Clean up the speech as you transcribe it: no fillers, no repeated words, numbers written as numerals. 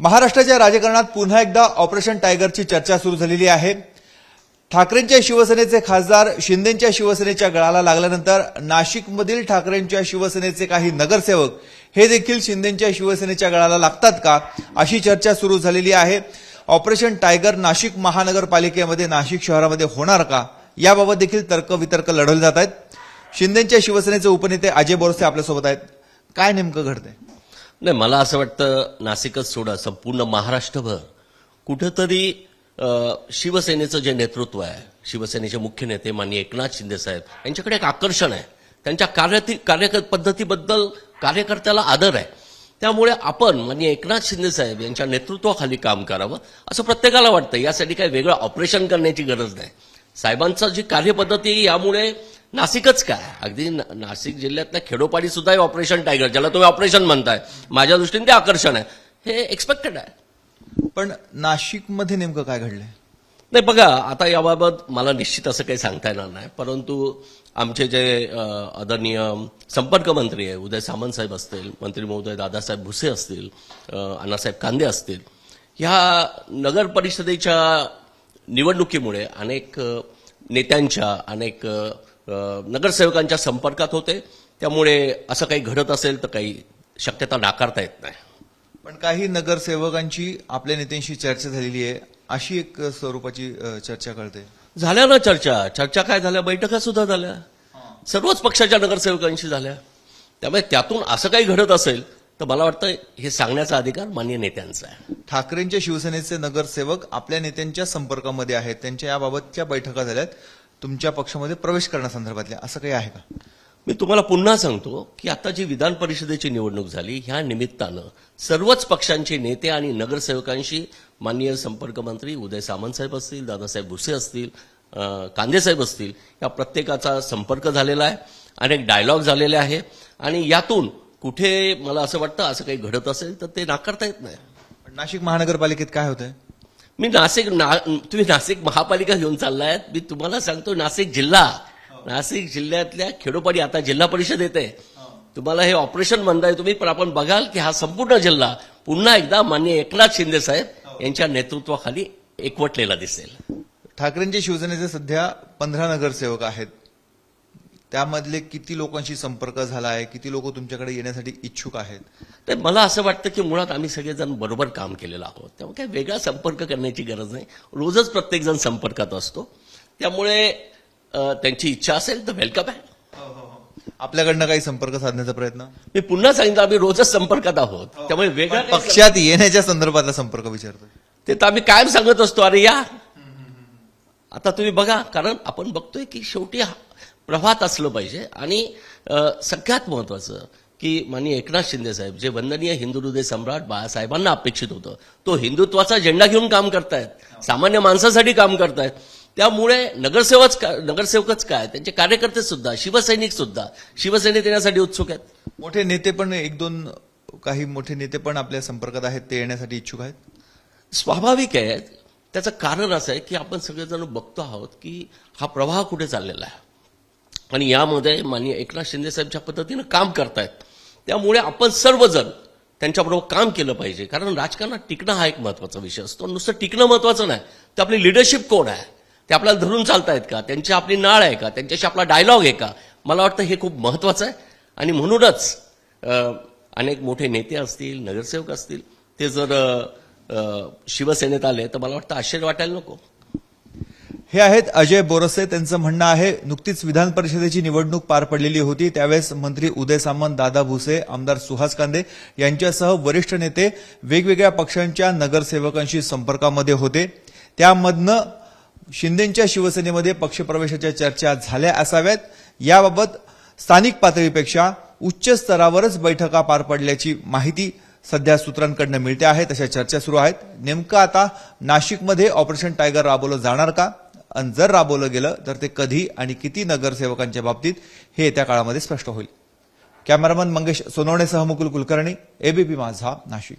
महाराष्ट्राच्या राजकारणात पुन्हा एकदा ऑपरेशन टायगरची चर्चा सुरू झालेली आहे। ठाकरेंच्या शिवसेनेचे खासदार शिंदेंच्या शिवसेनेच्या गळाला लागल्यानंतर नाशिकमधील ठाकरेंच्या शिवसेनेचे काही नगरसेवक हे देखील शिंदेंच्या शिवसेनेच्या गळाला लागतात का, अशी चर्चा सुरू झालेली आहे। ऑपरेशन टायगर नाशिक महानगरपालिकेमध्ये नाशिक शहरामध्ये होणार का, याबाबत देखील तर्कवितर्क लढवले जात आहेत। शिंदेंच्या शिवसेनेचे उपनेते अजय बोरसे आपल्यासोबत आहेत। काय नेमकं घडतंय? नाही, मला असं वाटतं नाशिकच सोडा संपूर्ण महाराष्ट्रभर कुठेतरी शिवसेनेचं जे नेतृत्व आहे, शिवसेनेचे मुख्य नेते माननीय एकनाथ शिंदे साहेब यांच्याकडे एक आकर्षण आहे। त्यांच्या कार्यपद्धतीबद्दल कार्यकर्त्याला आदर आहे। त्यामुळे आपण माननीय एकनाथ शिंदे साहेब यांच्या नेतृत्वाखाली काम करावं असं प्रत्येकाला वाटतं। यासाठी काही वेगळं ऑपरेशन करण्याची गरज नाही। साहेबांचं जी कार्यपद्धती, यामुळे नाशिकच काय, अगदी नाशिक जिल्ह्यातल्या खेडोपाडी सुद्धा हे ऑपरेशन टायगर, ज्याला तुम्ही ऑपरेशन म्हणताय, माझ्या दृष्टीने ते आकर्षण आहे, हे एक्सपेक्टेड आहे। पण नाशिकमध्ये नेमकं काय घडलंय? नाही बघा, आता याबाबत मला निश्चित असं काही सांगता येणार नाही, परंतु आमचे जे आदरणीय संपर्क मंत्री आहे उदय सामंत साहेब असतील, मंत्री महोदय दादासाहेब भुसे असतील, अण्णासाहेब कांदे असतील, ह्या नगर परिषदेच्या निवडणुकीमुळे अनेक नेत्यांच्या, अनेक नगरसेवकांच्या संपर्कात होते। त्यामुळे असं काही घडत असेल तर काही शक्यता नाकारता येत नाही। पण काही नगरसेवकांची आपल्या नेत्यांशी चर्चा झालेली आहे, अशी एक स्वरूपाची चर्चा कळते। झाल्या ना चर्चा काय झाल्या, बैठका सुद्धा झाल्या, सर्वच पक्षाच्या नगरसेवकांशी झाल्या। त्यामुळे त्यातून असं काही घडत असेल तर मला वाटतं हे सांगण्याचा अधिकार माननीय नेत्यांचा आहे। ठाकरेंच्या शिवसेनेचे नगरसेवक आपल्या नेत्यांच्या संपर्कामध्ये आहेत, त्यांच्या याबाबतच्या बैठका झाल्यात, तुमच्या पक्षामध्ये प्रवेश करण्यासंदर्भातल्या, असं काही आहे का? मी तुम्हाला पुन्हा सांगतो की आता जी विधान परिषदेची निवडणूक झाली, ह्या निमित्तानं सर्वच पक्षांचे नेते आणि नगरसेवकांशी माननीय संपर्क मंत्री उदय सामंत साहेब असतील, दादासाहेब भुसे असतील, कांदे साहेब असतील, या प्रत्येकाचा संपर्क झालेला आहे, अनेक डायलॉग झालेले आहे। आणि यातून कुठे मला असं वाटतं असं काही घडत असेल तर ते नाकारता येत नाही। नाशिक महानगरपालिकेत काय होतंय? मी तुम्ही नाशिक महापालिका घेऊन चाललाय, मी तुम्हाला सांगतो नाशिक जिल्ह्यातल्या खेडोपाडी आता जिल्हा परिषद येते, तुम्हाला हे ऑपरेशन म्हणताय तुम्ही, पण आपण बघाल की हा संपूर्ण जिल्हा पुन्हा एकदा माननीय एकनाथ शिंदे साहेब यांच्या नेतृत्वाखाली एकवटलेला दिसेल। ठाकरेंच्या शिवसेनेचे सध्या 15 नगरसेवक आहेत, त्यामधले किती लोकांशी संपर्क झाला आहे, किती लोक तुमच्याकडे येण्यासाठी इच्छुक आहेत? तर मला असं वाटतं की मुळात आम्ही सगळेजण बरोबर काम केलेलं आहोत, त्यामुळे काही वेगळा संपर्क करण्याची गरज नाही। रोजच प्रत्येकजण संपर्कात असतो, त्यामुळे त्यांची इच्छा असेल तर वेलकम आहे। आपल्याकडनं काही संपर्क साधण्याचा प्रयत्न? मी पुन्हा सांगितलं, आम्ही रोजच संपर्कात आहोत, त्यामुळे वेगळा पक्षात येण्याच्या संदर्भातला संपर्क विचारतो ते तर आम्ही कायम सांगत असतो, अरे या आता तुम्ही बघा, कारण आपण बघतोय की शेवटी प्रभात असलं पाहिजे। आणि सगळ्यात महत्वाचं की माननीय एकनाथ शिंदे साहेब जे वंदनीय हिंदू हृदय सम्राट बाळासाहेबांना अपेक्षित होतं, तो हिंदुत्वाचा झेंडा घेऊन काम करतायत, सामान्य माणसासाठी काम करतायत। त्यामुळे नगरसेवकच काय, त्यांचे कार्यकर्ते सुद्धा, शिवसैनिक सुद्धा शिवसेनेत येण्यासाठी उत्सुक आहेत। मोठे नेते पण काही मोठे नेते पण आपल्या संपर्कात आहेत, ते येण्यासाठी इच्छुक आहेत। स्वाभाविक आहे, त्याचं कारण असं आहे की आपण सगळेजण बघतो आहोत की हा प्रवाह कुठे चाललेला आहे आणि यामध्ये माननीय एकनाथ शिंदे साहेब ज्या पद्धतीनं काम करतायत, त्यामुळे आपण सर्वजण त्यांच्याबरोबर काम केलं पाहिजे। कारण राजकारणात टिकणं हा एक महत्वाचा विषय असतो, नुसतं टिकणं महत्वाचं नाही, तर आपली लिडरशिप कोण आहे, ते आपल्याला धरून चालतायत का, त्यांची आपली नाळ आहे का, त्यांच्याशी आपला डायलॉग आहे का, मला वाटतं हे खूप महत्वाचं आहे। आणि म्हणूनच अनेक मोठे नेते असतील, नगरसेवक असतील, ते जर शिवसेनेत आले तर मला वाटतं आश्चर्य वाटायला नको। हे आहेत अजय बोरसे, त्यांचं म्हणणं आहे नुकतीच विधान परिषदेची निवडणूक पार पडलेली होती, त्यावेळेस मंत्री उदय सामंत, दादा भुसे, आमदार सुहास कांदे यांच्यासह वरिष्ठ नेते वेगवेगळ्या पक्षांच्या नगरसेवकांशी संपर्कामध्ये होते। त्यामधनं शिंदेंच्या शिवसेनेमध्ये पक्षप्रवेशाच्या चर्चा झाल्या असाव्यात, याबाबत स्थानिक पातळीपेक्षा उच्च स्तरावरच बैठका पार पडल्याची माहिती सध्या सूत्रांकडून मिळते आहे, तशा चर्चा सुरू आहेत। नेमकं आता नाशिकमध्ये ऑपरेशन टायगर राबवलं जाणार का, आणि जर राबवलं गेलं तर ते कधी आणि किती नगरसेवकांच्या बाबतीत, हे येत्या काळामध्ये स्पष्ट होईल। कॅमेरामन मंगेश सोनवणेसह मुकुल कुलकर्णी, एबीपी माझा, नाशिक।